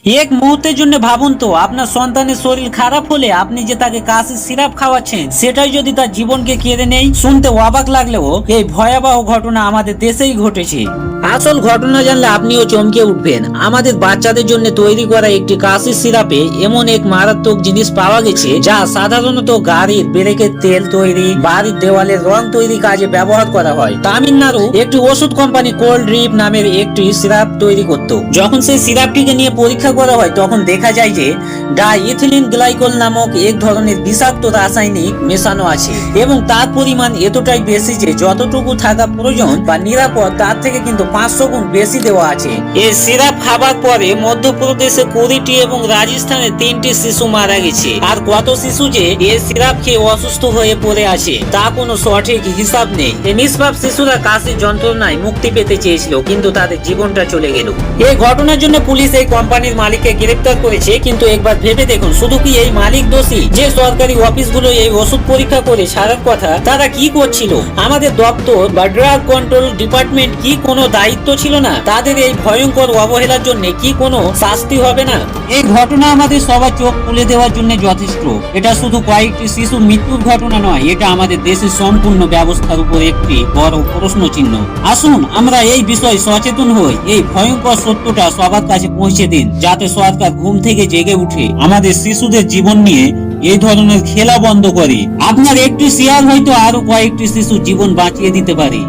এক মুহূর্তের জন্য ভাবুন তো, আপনার সন্তানের শরীর খারাপ হলে আপনি যে তাকে কাশির সিরাপ খাওয়াচ্ছেন, সেটাই যদি তার জীবনকে কেড়ে নেয়। শুনতে অবাক লাগলেও এই ভয়াবহ ঘটনা আমাদের দেশেই ঘটেছে। আসল ঘটনা জানলে আপনিও চমকে উঠবেন। আমাদের বাচ্চাদের জন্য তৈরি করা একটি কাশির সিরাপে এমন এক মারাত্মক জিনিস পাওয়া গেছে, যা সাধারণত গাড়ির ব্রেকের তেল তৈরি, বাড়ির দেওয়ালের রং তৈরি কাজে ব্যবহার করা হয়। তামিলনাড়ু একটি ওষুধ কোম্পানি কোল্ড ড্রিপ নামের একটি সিরাপ তৈরি করত। যখন সেই সিরাপটিকে নিয়ে পরীক্ষা করা হয়, তখন দেখা যায় যে ডাইইথিলিন গ্লাইকোল নামক এক ধরনের বিষাক্ত রাসায়নিক মেশানো আছে, এবং তার পরিমাণ এতটাই বেশি যে যতটুকু থাকা প্রয়োজন বা নিরাপদ তার থেকে কিন্তু 500 গুণ বেশি দেওয়া আছে। এই সিরাপ খাবার পরে মধ্যপ্রদেশে 20টি এবং রাজস্থানে 3টি শিশু মারা গেছে। আর কত শিশু যে এই সিরাপ খেয়ে অসুস্থ হয়ে পড়ে আছে তা কোনো সঠিক হিসাব নেই। এই নিষ্পাপ শিশুরা কাশির যন্ত্রণায় মুক্তি পেতে চেয়েছিল, কিন্তু তাদের জীবনটা চলে গেল। এই ঘটনার জন্য পুলিশ এই কোম্পানির মালিককে গ্রেফতার করেছে। কিন্তু একবার ভেবে দেখুন, শুধু কি এই মালিক দোষী? যে সরকারি অফিসগুলো এই ওষুধ পরীক্ষা করে ছাড়ার কথা, তারা কি করছিল? আমাদের দপ্তর বা ড্রাগ কন্ট্রোল ডিপার্টমেন্ট কি কোনো দায়িত্ব ছিল না? তাদের এই ভয়ঙ্কর অবহেলার জন্য কি কোনো শাস্তি হবে না? এই ঘটনা আমাদের সবার চোখ খুলে দেওয়ার জন্য যথেষ্ট। এটা শুধু কয়েকটি শিশুর মৃত্যুর ঘটনা নয়, এটা আমাদের দেশের সম্পূর্ণ ব্যবস্থার উপর একটি বড় প্রশ্ন চিহ্ন। আসুন আমরা এই বিষয়ে সচেতন হই। এই ভয়ঙ্কর সত্যটা সবার কাছে পৌঁছে দিন, যাতে সরকার ঘুম থেকে জেগে উঠে আমাদের শিশুদের জীবন নিয়ে এই ধরনের খেলা বন্ধ করে। আপনার একটি শেয়ার হয়তো আরো কয়েকটি শিশুর জীবন বাঁচিয়ে দিতে পারে।